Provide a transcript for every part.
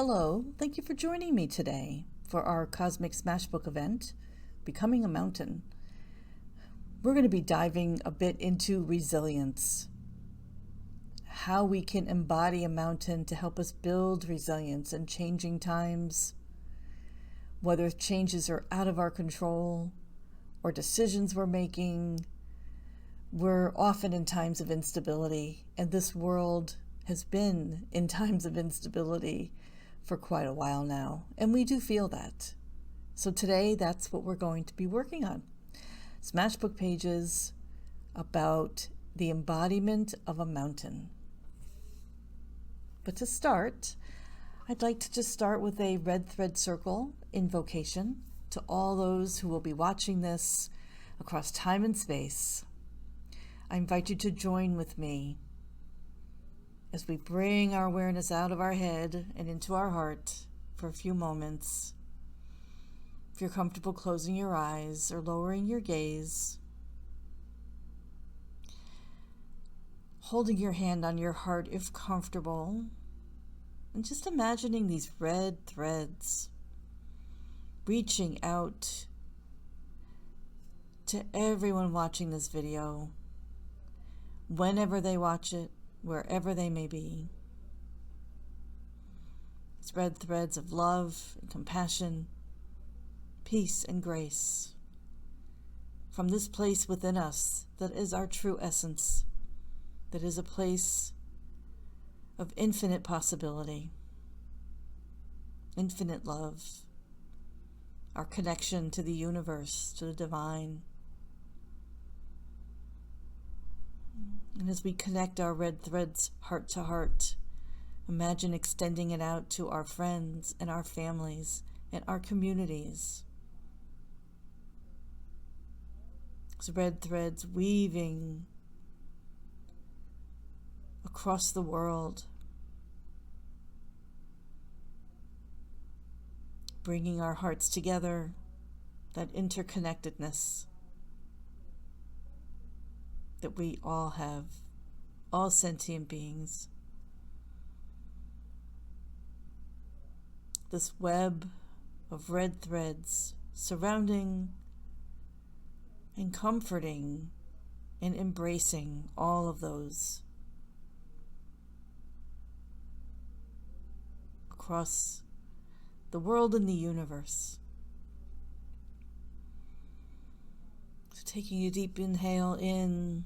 Hello, thank you for joining me today for our Cosmic Smashbook event, Becoming a Mountain. We're going to be diving a bit into resilience, how we can embody a mountain to help us build resilience in changing times, whether changes are out of our control or decisions we're making. We're often in times of instability, and this world has been in times of instability for quite a while now, and we do feel that. So today, that's what we're going to be working on. Smashbook pages about the embodiment of a mountain. But to start, I'd like to just start with a red thread circle invocation to all those who will be watching this across time and space. I invite you to join with me as we bring our awareness out of our head and into our heart for a few moments. If you're comfortable closing your eyes or lowering your gaze, holding your hand on your heart if comfortable, and just imagining these red threads reaching out to everyone watching this video, whenever they watch it, wherever they may be. These red threads of love and compassion, peace and grace, from this place within us that is our true essence, that is a place of infinite possibility, infinite love, our connection to the universe, to the divine. And as we connect our red threads heart to heart, imagine extending it out to our friends and our families and our communities. These red threads weaving across the world, bringing our hearts together, that interconnectedness that we all have, all sentient beings. This web of red threads surrounding and comforting and embracing all of those across the world and the universe. So taking a deep inhale in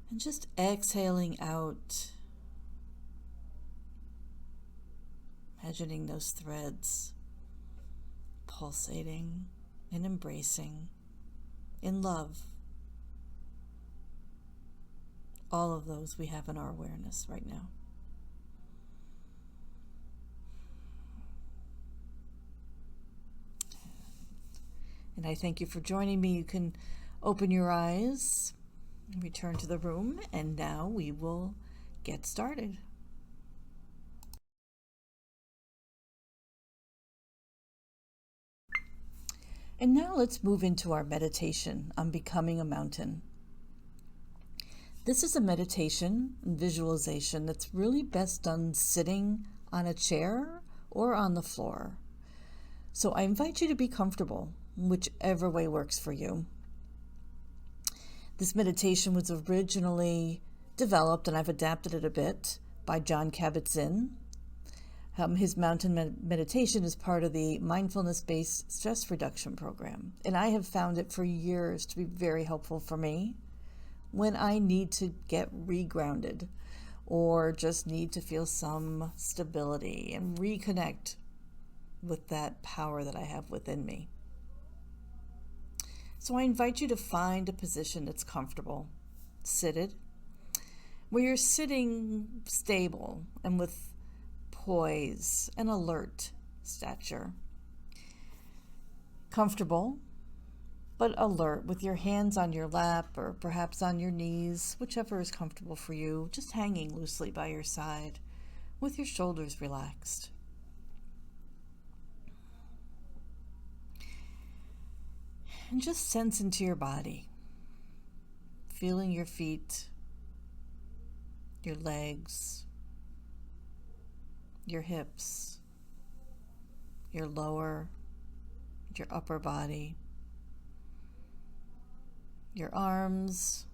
and just exhaling out, imagining those threads pulsating and embracing in love all of those we have in our awareness right now. And I thank you for joining me. You can open your eyes, return to the room, and now we will get started. And now let's move into our meditation on becoming a mountain. This is a meditation and visualization that's really best done sitting on a chair or on the floor. So I invite you to be comfortable, whichever way works for you. This meditation was originally developed, and I've adapted it a bit, by Jon Kabat-Zinn. His mountain meditation is part of the mindfulness-based stress reduction program, and I have found it for years to be very helpful for me when I need to get regrounded or just need to feel some stability and reconnect with that power that I have within me. So I invite you to find a position that's comfortable, seated, where you're sitting stable and with poise and alert stature. Comfortable, but alert, with your hands on your lap or perhaps on your knees, whichever is comfortable for you, just hanging loosely by your side with your shoulders relaxed. And just sense into your body, feeling your feet, your legs, your hips, your lower, your upper body, your arms,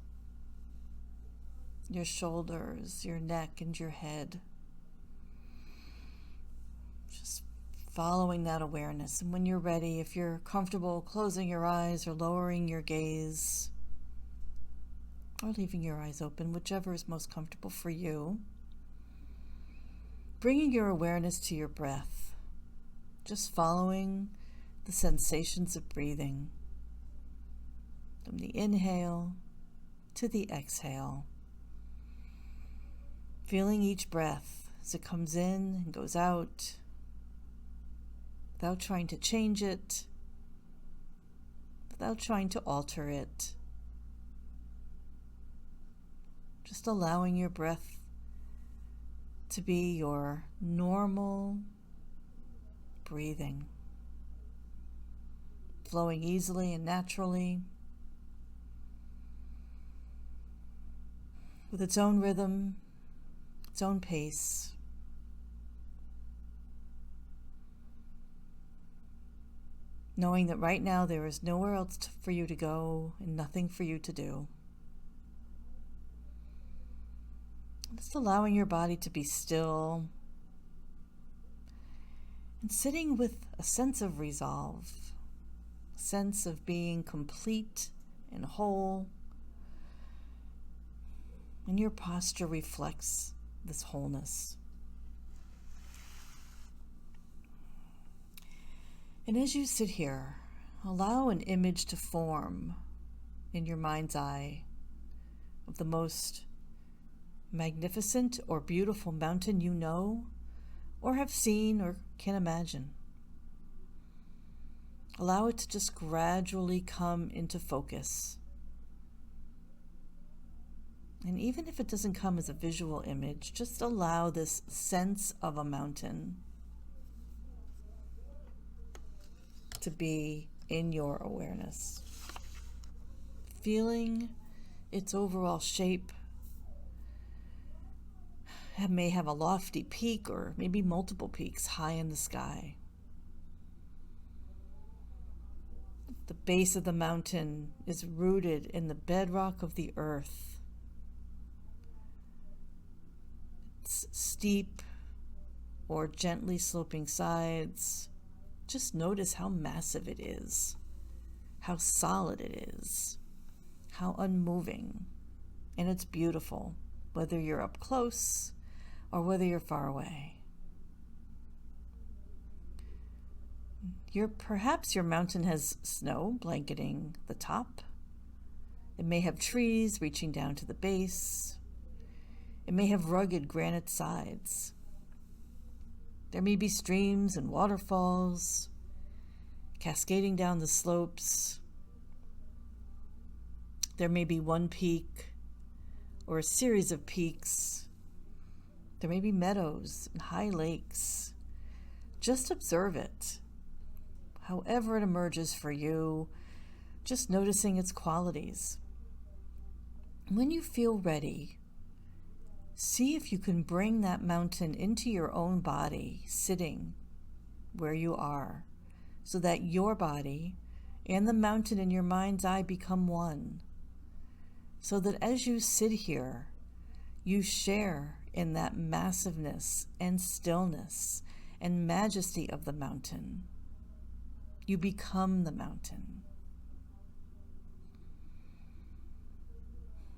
your shoulders, your neck, and your head. Just following that awareness. And when you're ready, if you're comfortable closing your eyes or lowering your gaze, or leaving your eyes open, whichever is most comfortable for you, bringing your awareness to your breath, just following the sensations of breathing, from the inhale to the exhale, feeling each breath as it comes in and goes out, without trying to change it, without trying to alter it. Just allowing your breath to be your normal breathing, flowing easily and naturally, with its own rhythm, its own pace. Knowing that right now there is nowhere else for you to go and nothing for you to do. Just allowing your body to be still and sitting with a sense of resolve, a sense of being complete and whole. And your posture reflects this wholeness. And as you sit here, allow an image to form in your mind's eye of the most magnificent or beautiful mountain you know, or have seen, or can imagine. Allow it to just gradually come into focus. And even if it doesn't come as a visual image, just allow this sense of a mountain to be in your awareness. Feeling its overall shape. It may have a lofty peak or maybe multiple peaks high in the sky. The base of the mountain is rooted in the bedrock of the earth. It's steep or gently sloping sides. Just notice how massive it is, how solid it is, how unmoving, and it's beautiful, whether you're up close or whether you're far away. Perhaps your mountain has snow blanketing the top. It may have trees reaching down to the base. It may have rugged granite sides. There may be streams and waterfalls cascading down the slopes. There may be one peak or a series of peaks. There may be meadows and high lakes. Just observe it. However it emerges for you, just noticing its qualities. When you feel ready, see if you can bring that mountain into your own body, sitting where you are, so that your body and the mountain in your mind's eye become one. So that as you sit here, you share in that massiveness and stillness and majesty of the mountain. You become the mountain.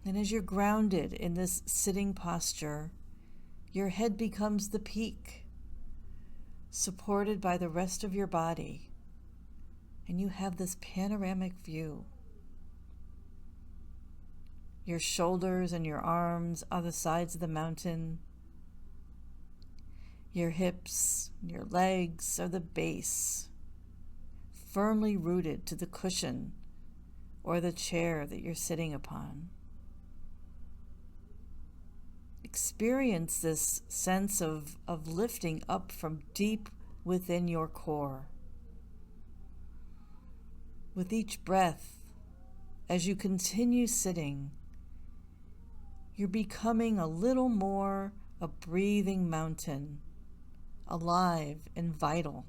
And as you're grounded in this sitting posture, your head becomes the peak, supported by the rest of your body, and you have this panoramic view. Your shoulders and your arms are the sides of the mountain. Your hips and your legs are the base, firmly rooted to the cushion or the chair that you're sitting upon. Experience this sense of lifting up from deep within your core. With each breath, as you continue sitting, you're becoming a little more a breathing mountain alive and vital,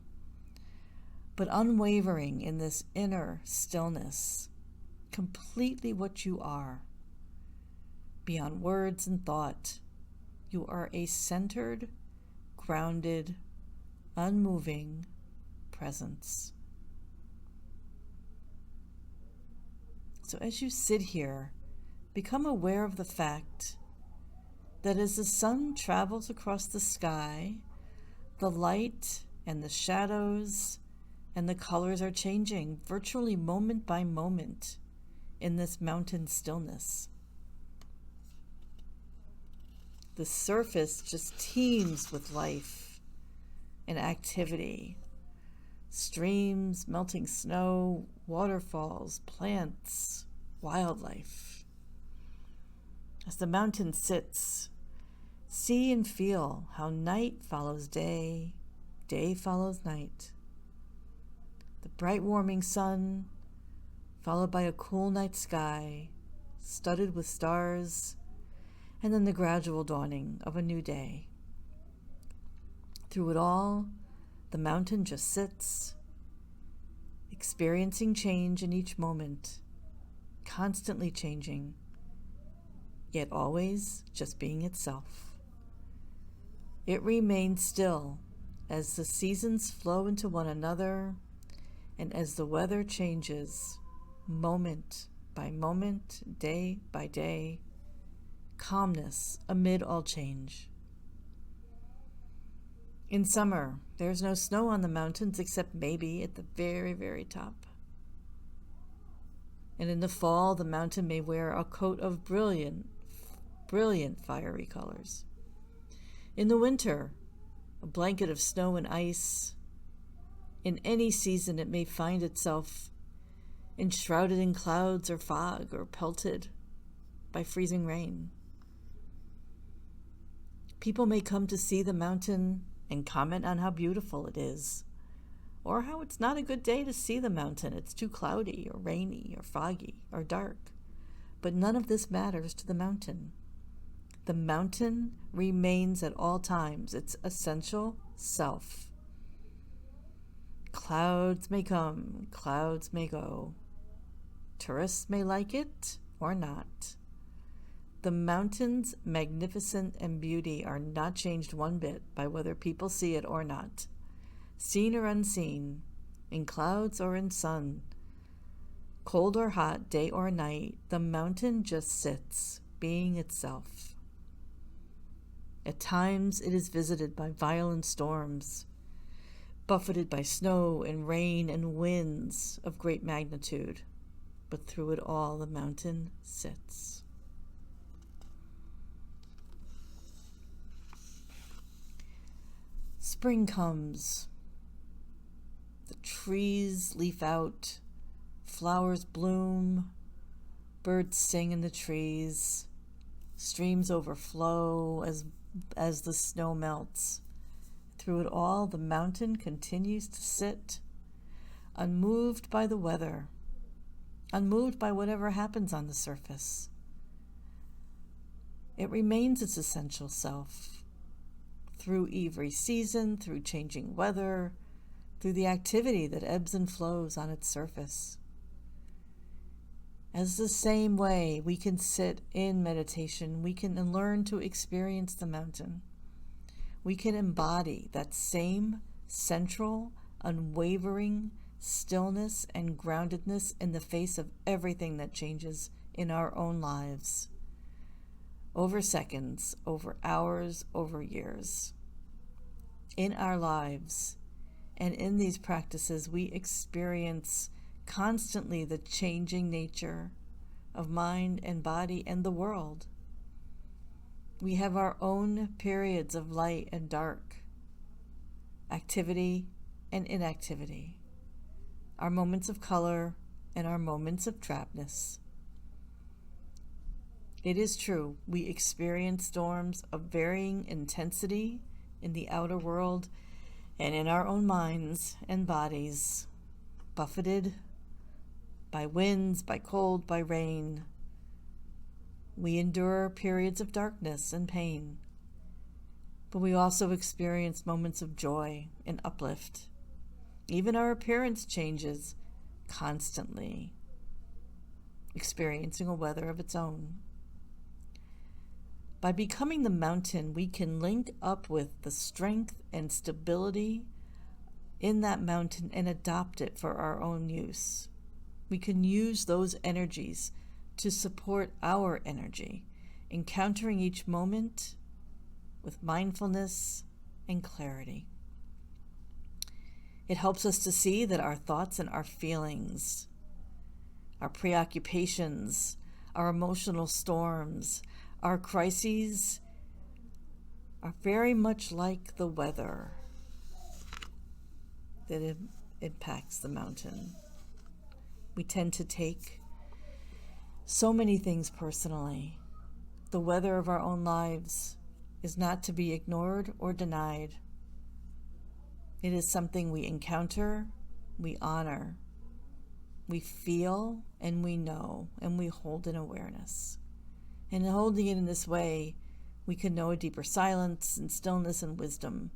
but unwavering in this inner stillness, completely what you are. Beyond words and thought, you are a centered, grounded, unmoving presence. So as you sit here, become aware of the fact that as the sun travels across the sky, the light and the shadows and the colors are changing virtually moment by moment in this mountain stillness. The surface just teems with life and activity. Streams, melting snow, waterfalls, plants, wildlife. As the mountain sits, see and feel how night follows day, day follows night. The bright warming sun, followed by a cool night sky, studded with stars, and then the gradual dawning of a new day. Through it all, the mountain just sits, experiencing change in each moment, constantly changing, yet always just being itself. It remains still as the seasons flow into one another and as the weather changes moment by moment, day by day, calmness amid all change. In summer, there's no snow on the mountains except maybe at the very, very top. And in the fall, the mountain may wear a coat of brilliant fiery colors. In the winter, a blanket of snow and ice. In any season, it may find itself enshrouded in clouds or fog or pelted by freezing rain. People may come to see the mountain and comment on how beautiful it is, or how it's not a good day to see the mountain. It's too cloudy or rainy or foggy or dark. But none of this matters to the mountain. The mountain remains at all times its essential self. Clouds may come, clouds may go. Tourists may like it or not. The mountain's magnificence and beauty are not changed one bit by whether people see it or not. Seen or unseen, in clouds or in sun, cold or hot, day or night, the mountain just sits, being itself. At times it is visited by violent storms, buffeted by snow and rain and winds of great magnitude, but through it all the mountain sits. Spring comes. The trees leaf out, flowers bloom, birds sing in the trees, streams overflow as the snow melts. Through it all, the mountain continues to sit, unmoved by the weather, unmoved by whatever happens on the surface. It remains its essential self. Through every season, through changing weather, through the activity that ebbs and flows on its surface. As the same way we can sit in meditation, we can learn to experience the mountain. We can embody that same central, unwavering stillness and groundedness in the face of everything that changes in our own lives. Over seconds, over hours, over years. In our lives and in these practices, we experience constantly the changing nature of mind and body and the world. We have our own periods of light and dark, activity and inactivity, our moments of color and our moments of trappedness. It is true, we experience storms of varying intensity in the outer world and in our own minds and bodies, buffeted by winds, by cold, by rain. We endure periods of darkness and pain. but we also experience moments of joy and uplift. Even our appearance changes constantly, experiencing a weather of its own. By becoming the mountain, we can link up with the strength and stability in that mountain and adopt it for our own use. We can use those energies to support our energy, encountering each moment with mindfulness and clarity. It helps us to see that our thoughts and our feelings, our preoccupations, our emotional storms, our crises are very much like the weather that impacts the mountain. We tend to take so many things personally. The weather of our own lives is not to be ignored or denied. It is something we encounter, we honor, we feel, and we know, and we hold in awareness. And in holding it in this way, we can know a deeper silence and stillness and wisdom.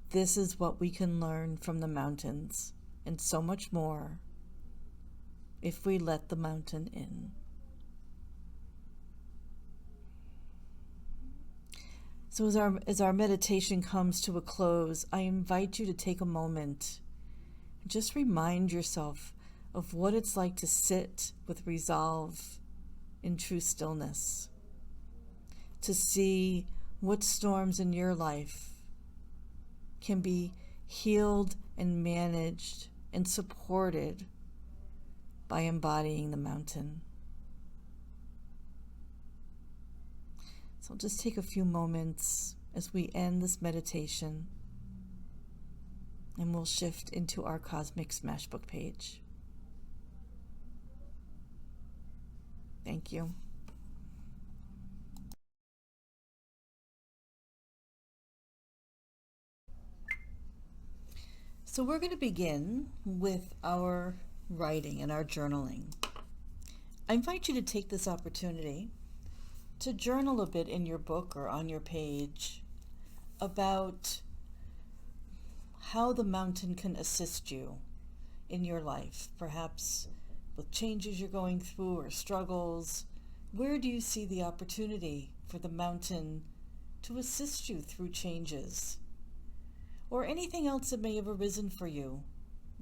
This is what we can learn from the mountains, and so much more, if we let the mountain in. So as our meditation comes to a close, I invite you to take a moment and just remind yourself of what it's like to sit with resolve in true stillness, to see what storms in your life can be healed and managed and supported by embodying the mountain. So just take a few moments as we end this meditation, and we'll shift into our Cosmic Smashbook page. Thank you. So we're going to begin with our writing and our journaling. I invite you to take this opportunity to journal a bit in your book or on your page about how the mountain can assist you in your life, perhaps with changes you're going through or struggles. Where do you see the opportunity for the mountain to assist you through changes? Or anything else that may have arisen for you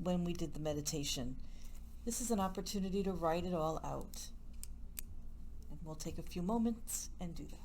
when we did the meditation. This is an opportunity to write it all out. And we'll take a few moments and do that.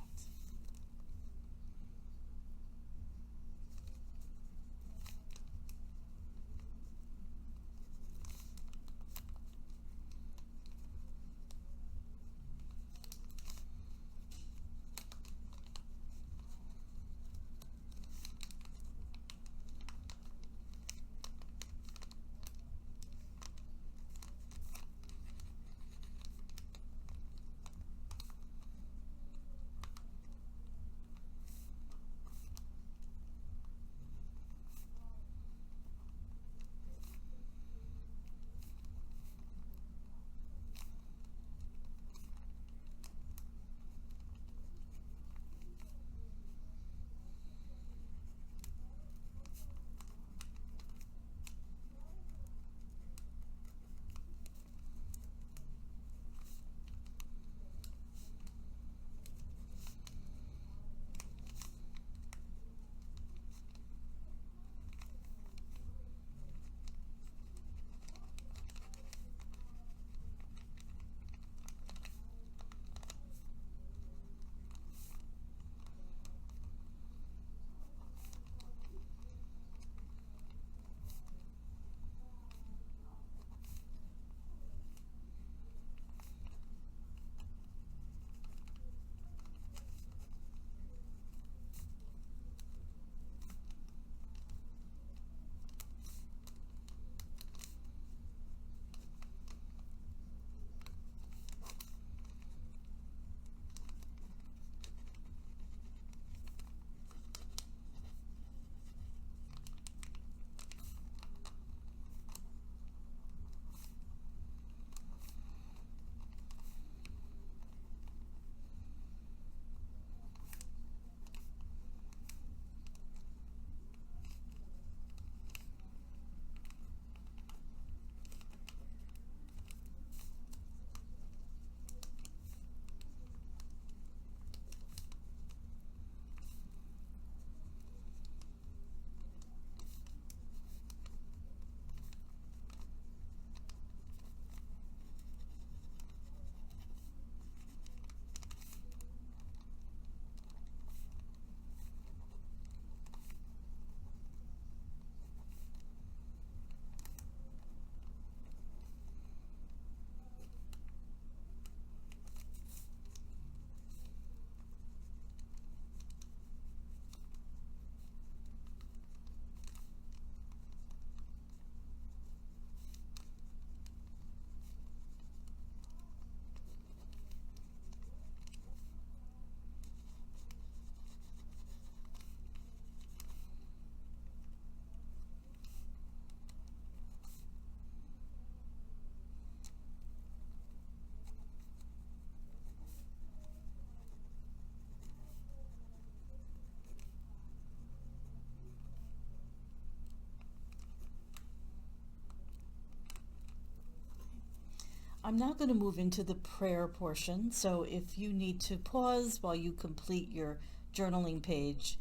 I'm now going to move into the prayer portion. So if you need to pause while you complete your journaling page,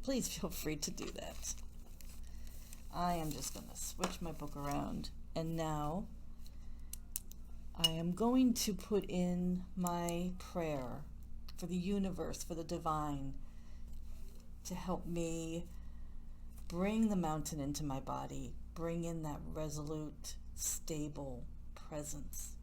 please feel free to do that. I am just going to switch my book around, and now I am going to put in my prayer for the universe, for the divine, to help me bring the mountain into my body, bring in that resolute, stable presence.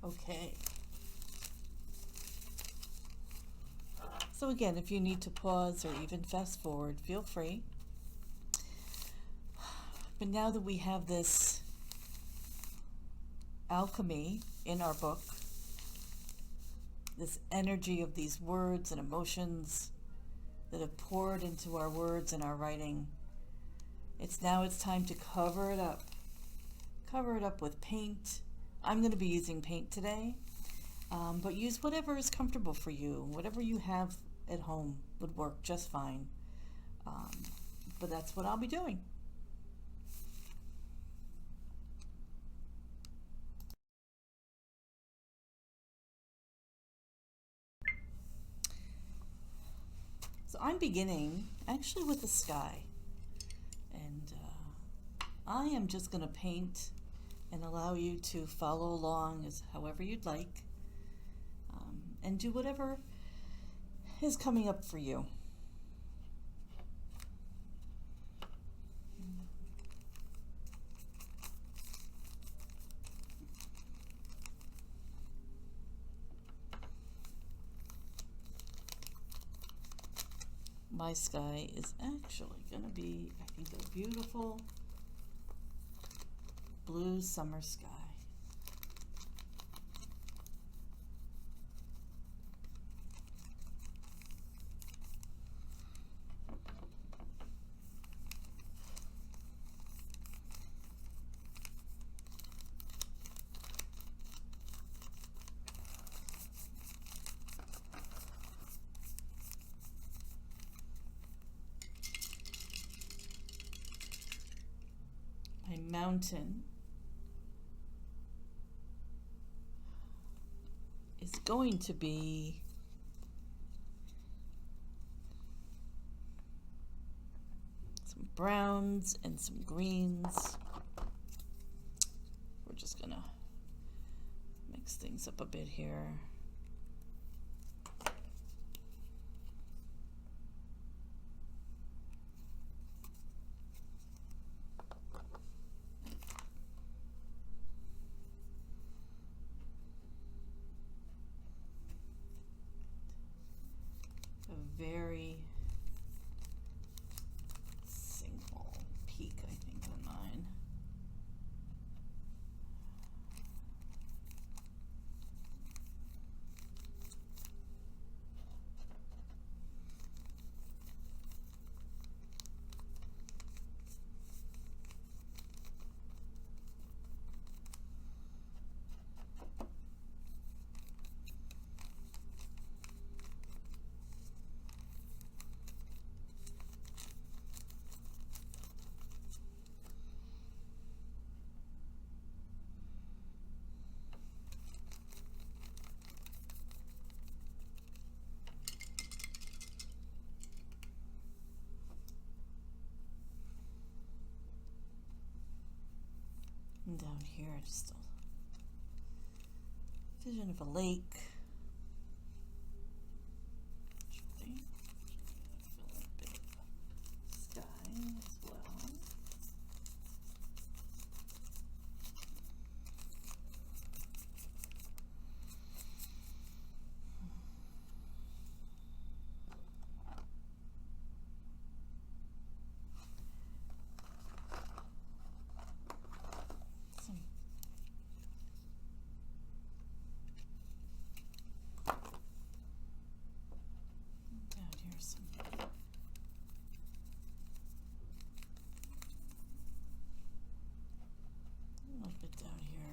Okay. So again, if you need to pause or even fast forward, feel free. But now that we have this alchemy in our book, this energy of these words and emotions that have poured into our words and our writing, it's time to cover it up. Cover it up with paint. I'm going to be using paint today, but use whatever is comfortable for you. Whatever you have at home would work just fine. But that's what I'll be doing. So I'm beginning actually with the sky, and I am just going to paint and allow you to follow along as however you'd like, and do whatever is coming up for you. My sky is actually going to be, I think, a beautiful blue summer sky. mountain is going to be some browns and some greens. We're just gonna mix things up a bit here. A very single peak, I think, on mine. And down here, just a vision of a lake. Actually, fill in a bit of sky as well.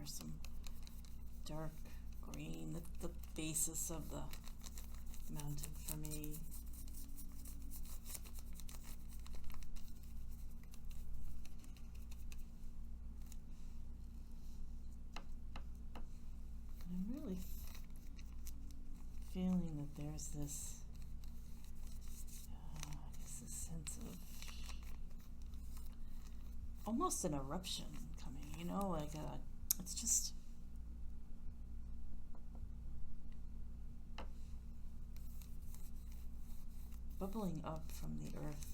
Some dark green, the basis of the mountain for me. And I'm really feeling that there's this, I guess, this sense of almost an eruption coming, you know, like it's just bubbling up from the earth.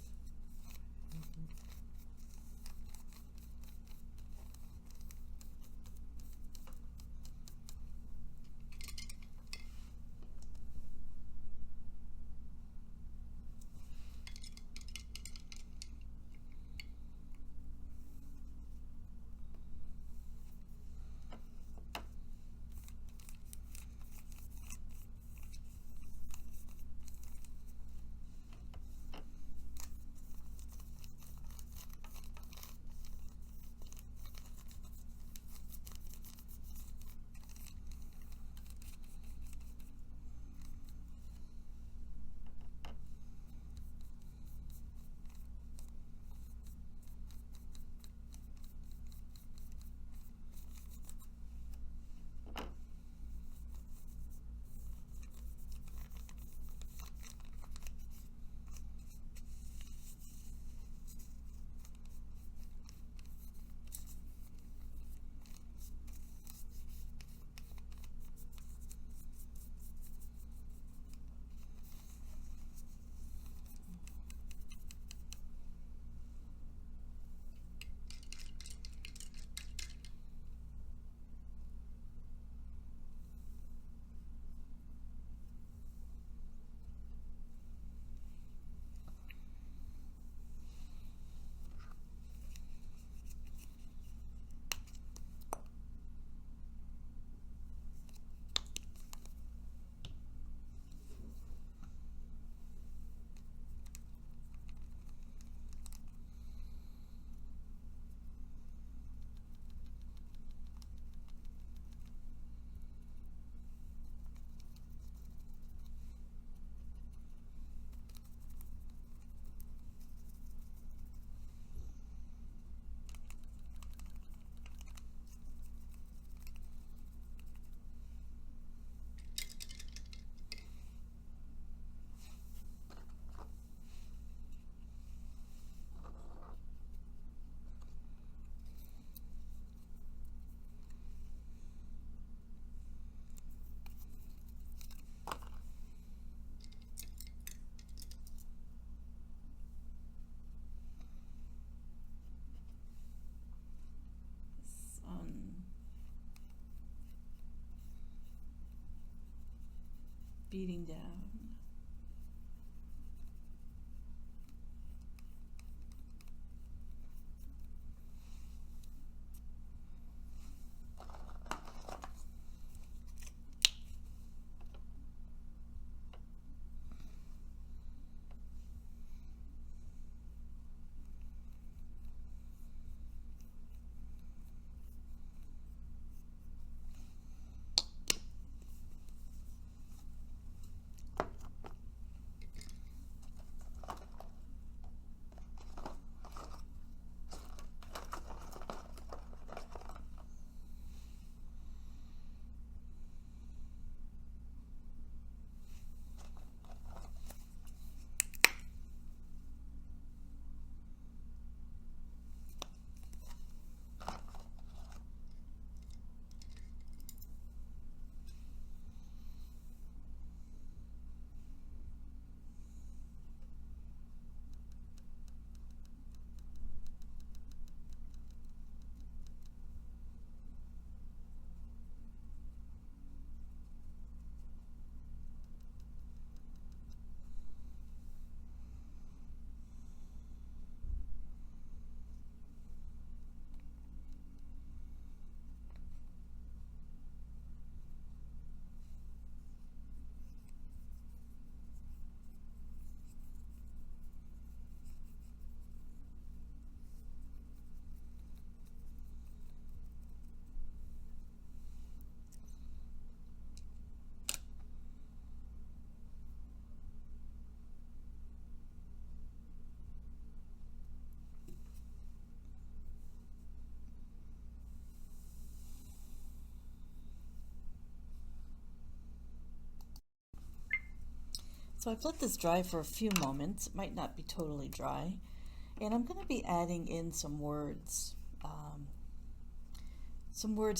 beating down. So I've let this dry for a few moments. It might not be totally dry. And I'm going to be adding in some words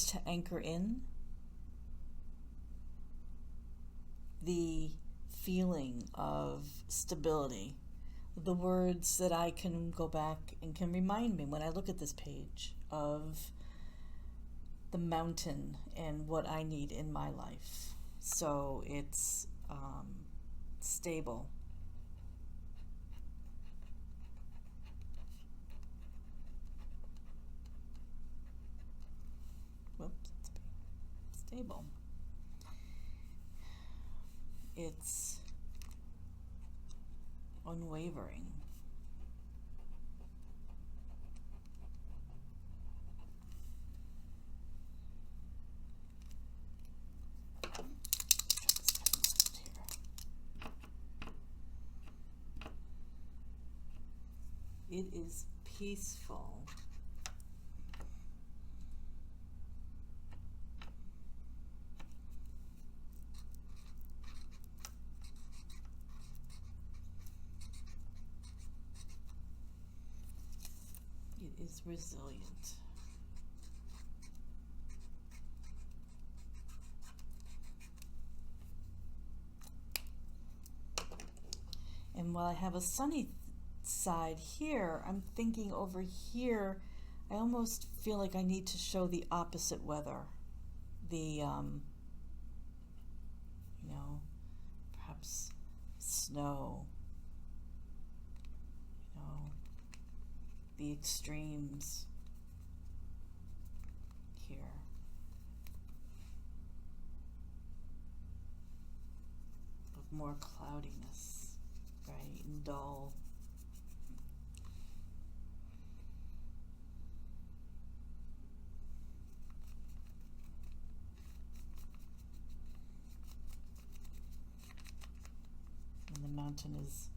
to anchor in the feeling of stability. The words that I can go back and can remind me when I look at this page of the mountain and what I need in my life. So it's stable. Whoops, stable. It's unwavering. It is peaceful. It is resilient. And while I have a sunny side here, I'm thinking over here, I almost feel like I need to show the opposite weather. The, perhaps snow, the extremes here. Of more cloudiness, right, and dull. And the mountain is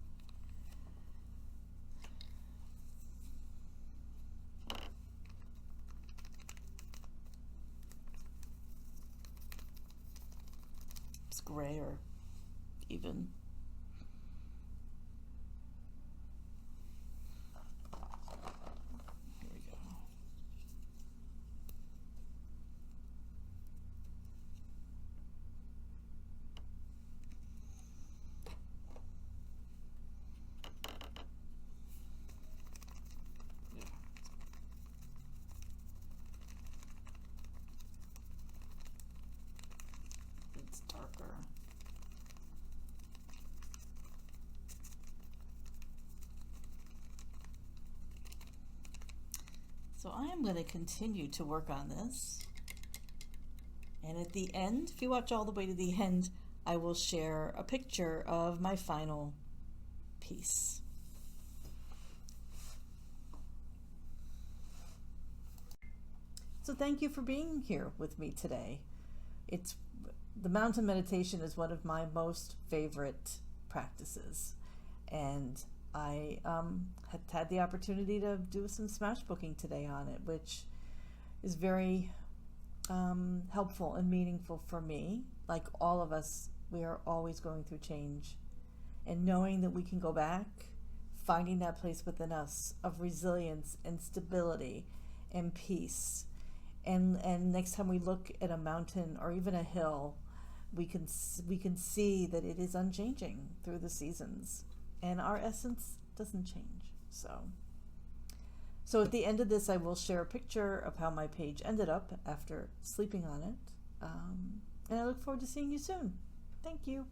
grayer, even. Here we go. Yeah. It's darker. So I am going to continue to work on this. And at the end, if you watch all the way to the end, I will share a picture of my final piece. So thank you for being here with me today. The mountain meditation is one of my most favorite practices, and I had the opportunity to do some smashbooking today on it, which is very helpful and meaningful for me. Like all of us, we are always going through change, and knowing that we can go back, finding that place within us of resilience and stability and peace. And next time we look at a mountain or even a hill, we can see that it is unchanging through the seasons, and our essence doesn't change. So at the end of this, I will share a picture of how my page ended up after sleeping on it, and I look forward to seeing you soon. Thank you.